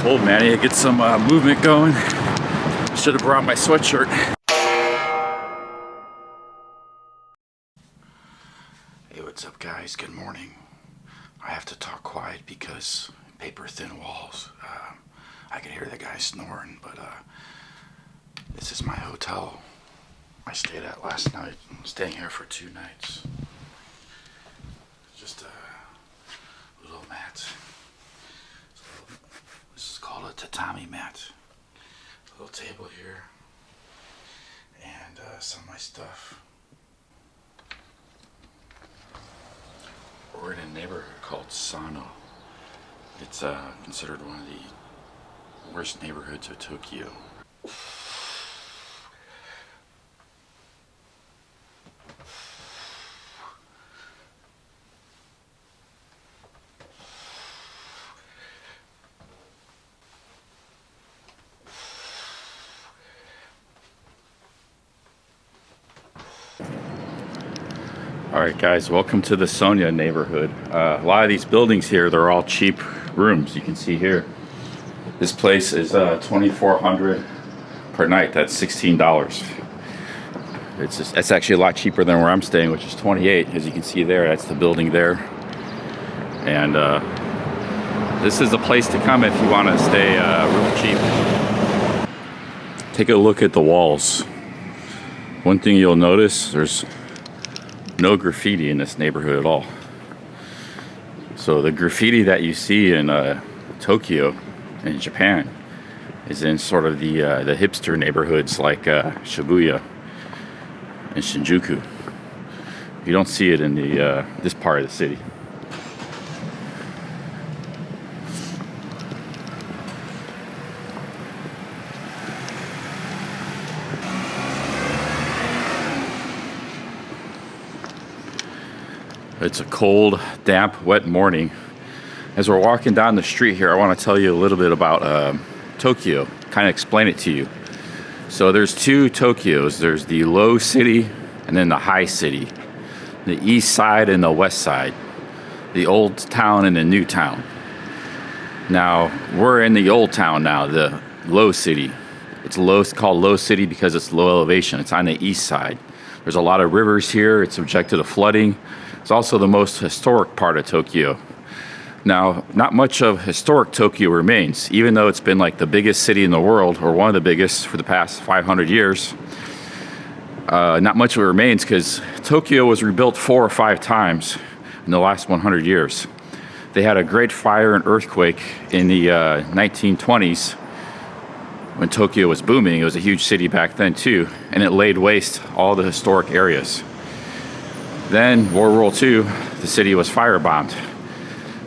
cold, man. I need to get some movement going. Should have brought my sweatshirt. Hey, what's up, guys? Good morning. I have to talk quiet because paper thin walls. I can hear the guy snoring, but this is my hotel I stayed at last night. I'm staying here for 2 nights. Just a little mat. So this is called a tatami mat. A little table here, and some of my stuff. We're in a neighborhood called Sanya. It's considered one of the worst neighborhoods of Tokyo. Alright guys, welcome to the Sanya neighborhood. A lot of these buildings here, they're all cheap rooms. You can see here. This place is $2,400 per night. That's $16. It's actually a lot cheaper than where I'm staying, which is $28. As you can see there, that's the building there. And this is the place to come if you want to stay real cheap. Take a look at the walls. One thing you'll notice, there's no graffiti in this neighborhood at all. So the graffiti that you see in Tokyo, in Japan, is in sort of the hipster neighborhoods like Shibuya and Shinjuku. You don't see it in the this part of the city. It's a cold, damp, wet morning. As we're walking down the street here, I want to tell you a little bit about Tokyo, kind of explain it to you. So there's 2 Tokyos. There's the low city and then the high city. The east side and the west side. The old town and the new town. Now, we're in the old town now, the low city. It's called low city because it's low elevation. It's on the east side. There's a lot of rivers here. It's subjected to flooding. It's also the most historic part of Tokyo. Now, not much of historic Tokyo remains, even though it's been like the biggest city in the world, or one of the biggest for the past 500 years. Not much of it remains because Tokyo was rebuilt 4 or 5 times in the last 100 years. They had a great fire and earthquake in the 1920s when Tokyo was booming. It was a huge city back then too, and it laid waste all the historic areas. Then, World War II, the city was firebombed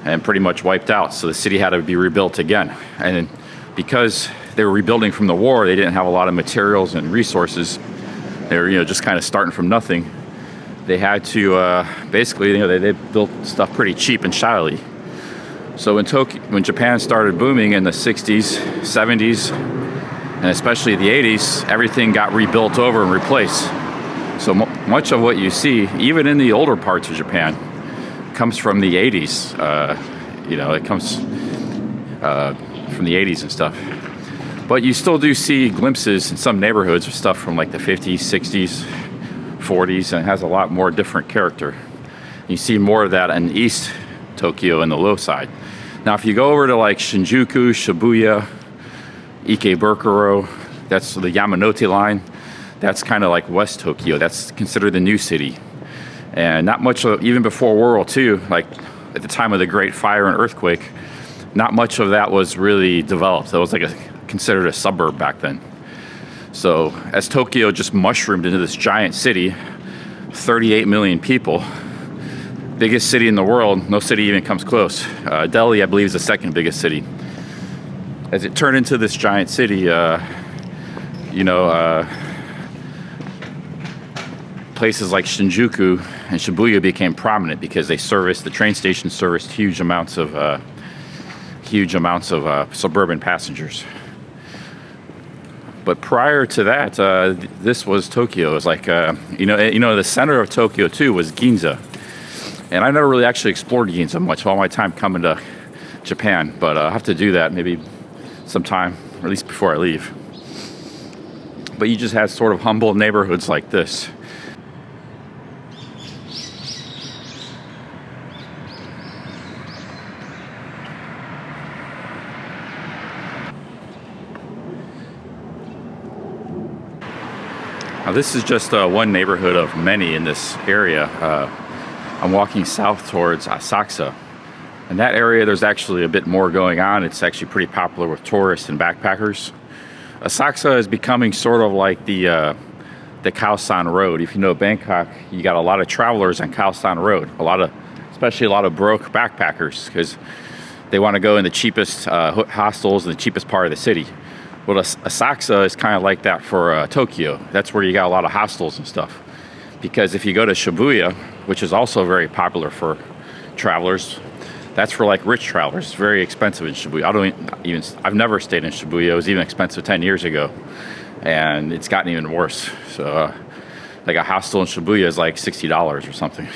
and pretty much wiped out, so the city had to be rebuilt again. And because they were rebuilding from the war, they didn't have a lot of materials and resources. They were, just kind of starting from nothing. They had to basically, they built stuff pretty cheap and shabbily. So when Japan started booming in the 60s, 70s, and especially the 80s, everything got rebuilt over and replaced. So much of what you see, even in the older parts of Japan, comes from the 80s. It comes from the 80s and stuff. But you still do see glimpses in some neighborhoods of stuff from like the 50s, 60s, 40s, and it has a lot more different character. You see more of that in East Tokyo and the low side. Now, if you go over to like Shinjuku, Shibuya, Ikebukuro, that's the Yamanote line. That's kind of like West Tokyo. That's considered the new city. And not much of, even before World War II, like at the time of the Great Fire and Earthquake, not much of that was really developed. It was like considered a suburb back then. So as Tokyo just mushroomed into this giant city, 38 million people, biggest city in the world, no city even comes close. Delhi, I believe, is the second biggest city. As it turned into this giant city, places like Shinjuku and Shibuya became prominent because the train station serviced huge amounts of suburban passengers. But prior to that, this was Tokyo. It was like, the center of Tokyo too was Ginza. And I never really actually explored Ginza much all my time coming to Japan, but I'll have to do that maybe sometime, or at least before I leave. But you just have sort of humble neighborhoods like this. Now, this is just one neighborhood of many in this area. I'm walking south towards Asakusa. In that area, there's actually a bit more going on. It's actually pretty popular with tourists and backpackers. Asakusa is becoming sort of like the Khao San Road. If you know Bangkok, you got a lot of travelers on Khao San Road. Especially a lot of broke backpackers because they want to go in the cheapest hostels in the cheapest part of the city. Well, Asakusa is kind of like that for Tokyo. That's where you got a lot of hostels and stuff. Because if you go to Shibuya, which is also very popular for travelers, that's for like rich travelers. It's very expensive in Shibuya. I've never stayed in Shibuya. It was even expensive 10 years ago. And it's gotten even worse. So like a hostel in Shibuya is like $60 or something.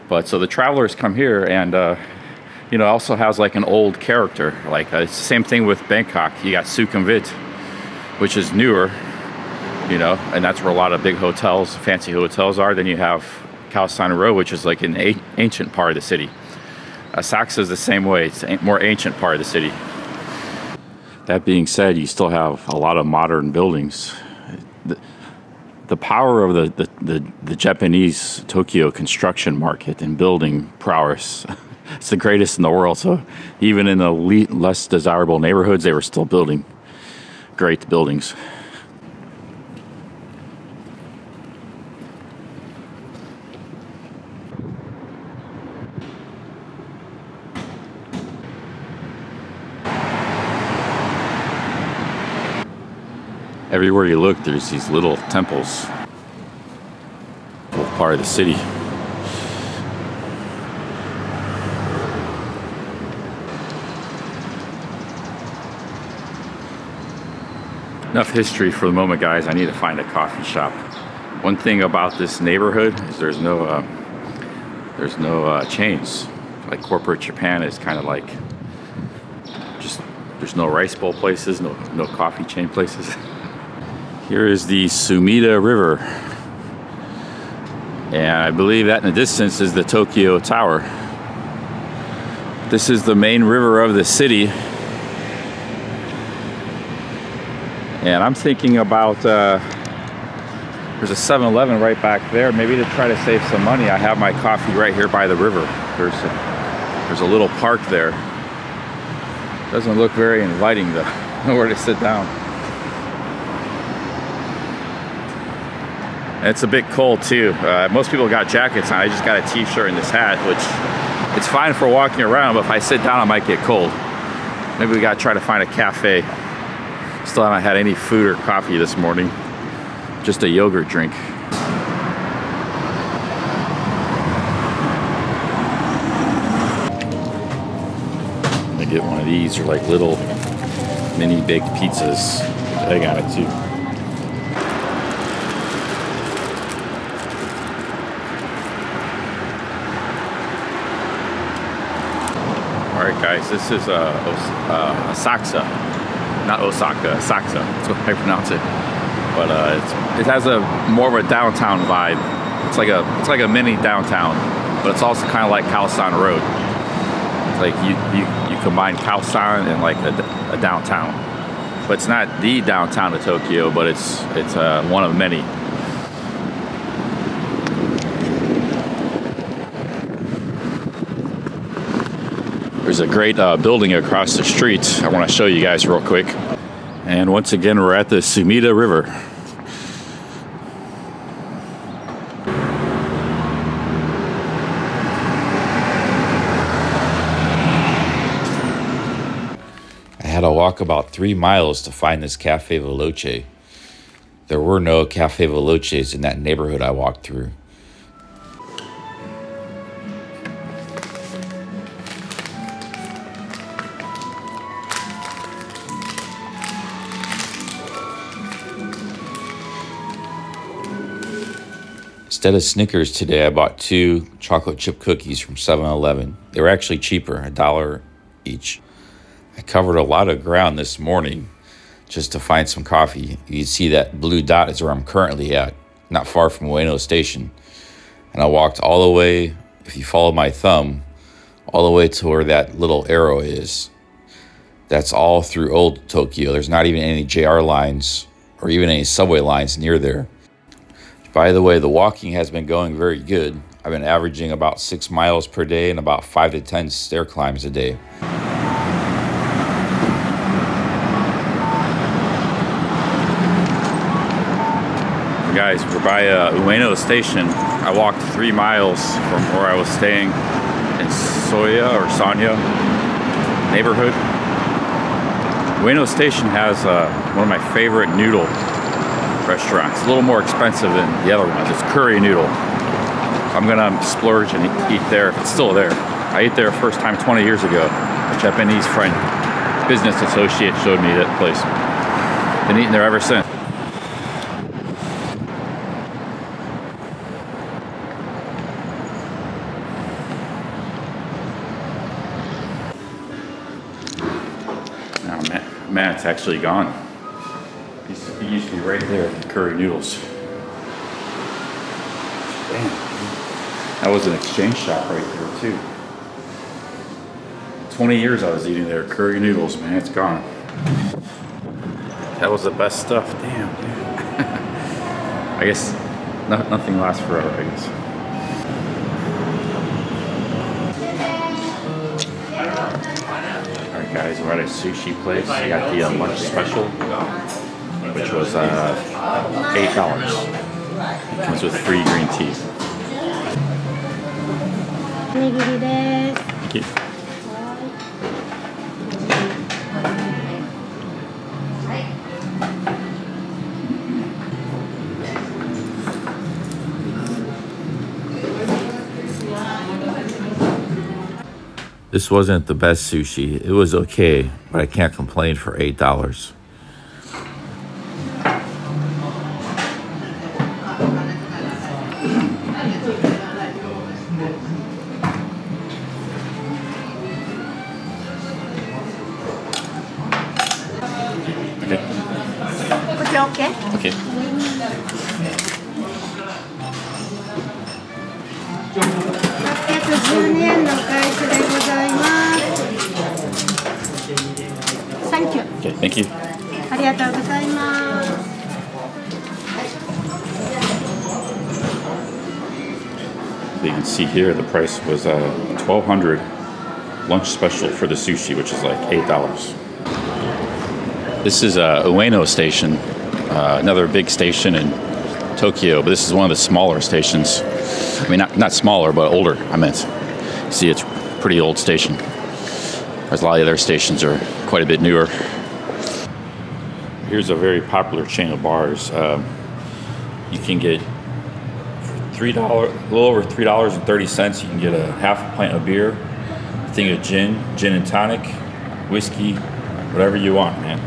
But so the travelers come here and, it also has like an old character. Like it's the same thing with Bangkok. You got Sukhumvit, which is newer, and that's where a lot of big hotels, fancy hotels are. Then you have Khao San Road, which is like an ancient part of the city. Asakusa is the same way. It's a more ancient part of the city. That being said, you still have a lot of modern buildings. The power of the Japanese Tokyo construction market and building prowess, it's the greatest in the world. So even in the less desirable neighborhoods, they were still building great buildings. Everywhere you look, there's these little temples. Part of the city. Enough history for the moment, guys. I need to find a coffee shop. One thing about this neighborhood is there's no chains. Like corporate Japan is kind of like just there's no rice bowl places, no coffee chain places. Here is the Sumida River. And I believe that in the distance is the Tokyo Tower. This is the main river of the city. And I'm thinking about, there's a 7-Eleven right back there. Maybe to try to save some money, I have my coffee right here by the river. There's a little park there. Doesn't look very inviting though, nowhere to sit down. And it's a bit cold too. Most people got jackets on. I just got a t-shirt and this hat, which it's fine for walking around, but if I sit down I might get cold. Maybe we gotta try to find a cafe. Still haven't had any food or coffee this morning. Just a yogurt drink. I get one of these, or like little mini baked pizzas. Egg on it too. Alright guys, this is Asakusa, not Osaka, Asakusa, that's what I pronounce it. But it has a more of a downtown vibe. It's like a mini downtown, but it's also kind of like Khao San Road. It's like you combine Khao San and like a downtown. But it's not the downtown of Tokyo, but it's one of many. There's a great building across the street I want to show you guys real quick. And once again, we're at the Sumida River. I had to walk about 3 miles to find this Cafe Veloce. There were no Cafe Veloces in that neighborhood I walked through. Instead of Snickers today, I bought 2 chocolate chip cookies from 7-Eleven. They were actually cheaper, $1 each. I covered a lot of ground this morning just to find some coffee. You can see that blue dot is where I'm currently at, not far from Ueno Station. And I walked all the way, if you follow my thumb, all the way to where that little arrow is. That's all through old Tokyo. There's not even any JR lines or even any subway lines near there. By the way, the walking has been going very good. I've been averaging about 6 miles per day and about 5 to 10 stair climbs a day. Guys, we're by Ueno Station. I walked 3 miles from where I was staying in Sanya neighborhood. Ueno Station has one of my favorite noodle restaurants. A little more expensive than the other ones. It's curry noodle. I'm gonna splurge and eat there if it's still there. I ate there first time 20 years ago. A Japanese friend, business associate, showed me that place. Been eating there ever since. Man, it's actually gone. It used to be right there, the curry noodles. Damn. That was an exchange shop right there too. 20 years I was eating there, curry noodles, man, it's gone. That was the best stuff, damn, dude. I guess nothing lasts forever, I guess. Guys, we're at a sushi place. We got the lunch special, which was $8. It comes with free green tea. Thank you. This wasn't the best sushi. It was okay, but I can't complain for $8. Okay. Okay. 612円のお返しでございます。Thank you. Okay, thank you. ありがとうございます。You can see here the price was $1,200 lunch special for the sushi, which is like $8. This is Ueno Station, another big station in Tokyo, but this is one of the smaller stations. I mean, not smaller, but older, I meant. See, it's a pretty old station. Whereas a lot of the other stations are quite a bit newer. Here's a very popular chain of bars. You can get for $3, a little over $3.30. You can get a half a pint of beer, a thing of gin and tonic, whiskey, whatever you want, man.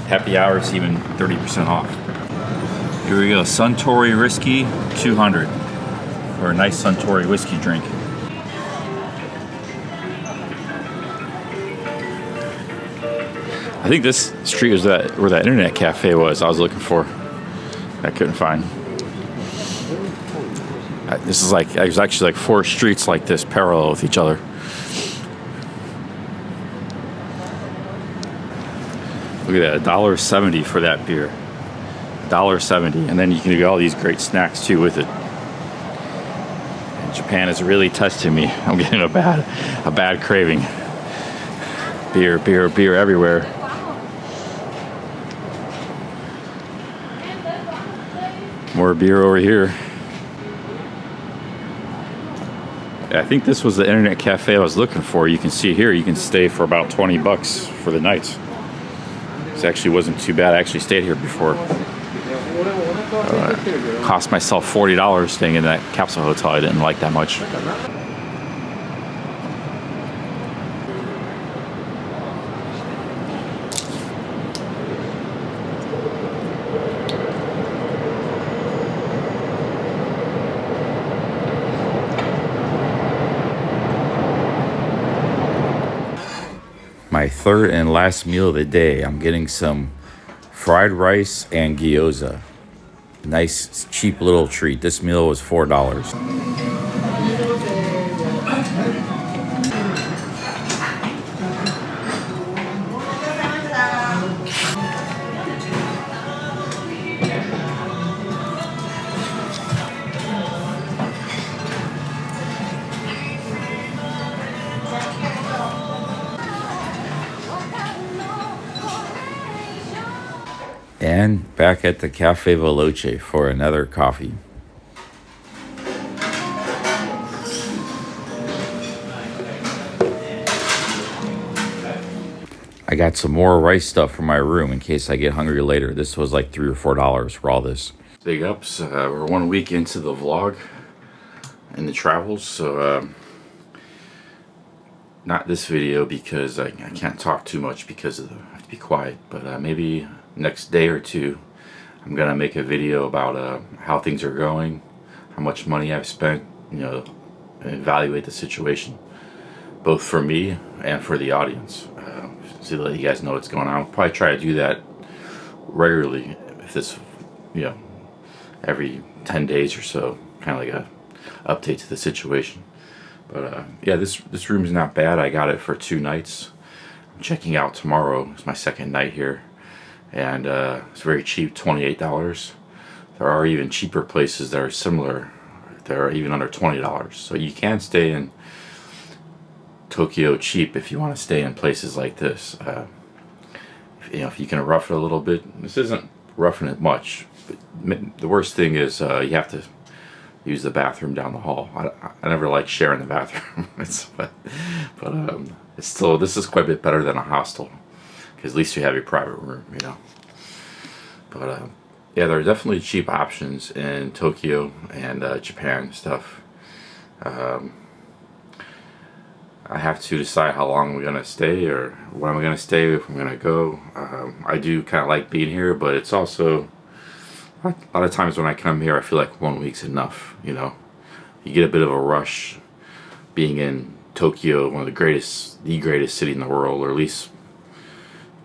Happy hours, even 30% off. Here we go, Suntory whiskey, $200 for a nice Suntory whiskey drink. I think this street was where that internet cafe was I was looking for. I couldn't find. This is like, there's actually like 4 streets like this parallel with each other. Look at that, $1.70 for that beer. $1.70, and then you can get all these great snacks too with it. And Japan is really testing me. I'm getting a bad craving. Beer everywhere. More beer over here. I think this was the internet cafe I was looking for. You can see here, you can stay for about $20 for the night. This actually wasn't too bad. I actually stayed here before. Cost myself $40 staying in that capsule hotel I didn't like that much. My third and last meal of the day. I'm getting some fried rice and gyoza. Nice, cheap little treat. This meal was $4. And back at the Cafe Veloce for another coffee. I got some more rice stuff for my room in case I get hungry later. This was like $3 or $4 for all this. Big ups. We're 1 week into the vlog and the travels, so not this video because I can't talk too much because I have to be quiet, but maybe next day or two I'm gonna make a video about how things are going, how much money I've spent, you know, and evaluate the situation, both for me and for the audience, so to let you guys know what's going on. I'll probably try to do that regularly, if this, you know, every 10 days or so, kind of like a update to the situation. But yeah, this room is not bad. I got it for 2 nights. I'm checking out tomorrow. It's my second night here, and it's very cheap, $28. There are even cheaper places that are similar. They're even under $20. So you can stay in Tokyo cheap if you want to stay in places like this. You know, if you can rough it a little bit. This isn't roughing it much. But the worst thing is you have to use the bathroom down the hall. I never like sharing the bathroom. but it's still, this is quite a bit better than a hostel, because at least you have your private room, you know. But yeah, there are definitely cheap options in Tokyo and Japan and stuff. I have to decide how long we're gonna stay, or when I'm gonna stay, if I'm gonna go. I do kind of like being here, but it's also a lot of times when I come here, I feel like 1 week's enough. You know, you get a bit of a rush being in Tokyo, one of the greatest city in the world, or at least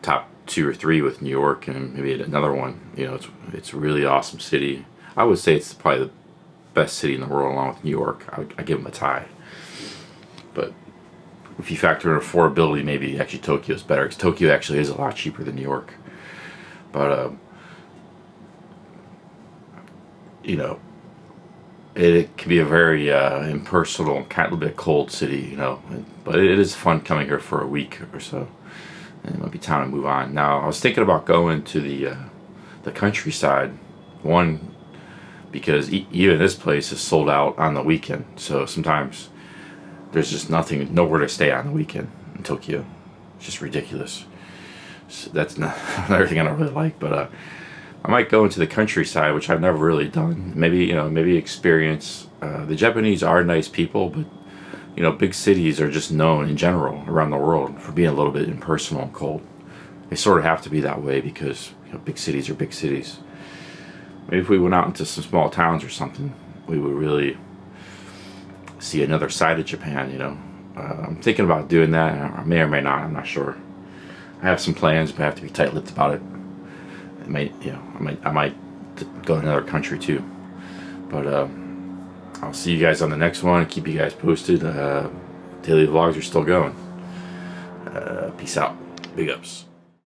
top 2 or 3 with New York and maybe another one. You know, it's a really awesome city. I would say it's probably the best city in the world, along with New York. I give them a tie. But if you factor in affordability, maybe actually Tokyo is better, because Tokyo actually is a lot cheaper than New York. But you know, it can be a very impersonal, kind of a bit cold city, you know. But it is fun coming here for a week or so, and it might be time to move on. Now, I was thinking about going to the countryside, one, because even this place is sold out on the weekend, so sometimes there's just nowhere to stay on the weekend in Tokyo. It's just ridiculous. So that's not everything I don't really like, but I might go into the countryside, which I've never really done. Maybe, you know, maybe experience. The Japanese are nice people, but you know, big cities are just known in general around the world for being a little bit impersonal and cold. They sort of have to be that way because, you know, big cities are big cities. Maybe if we went out into some small towns or something, we would really see another side of Japan, you know. I'm thinking about doing that. I may or may not. I'm not sure. I have some plans, but I have to be tight-lipped about it. I might go to another country too. But I'll see you guys on the next one. Keep you guys posted. Daily vlogs are still going. Peace out. Big ups.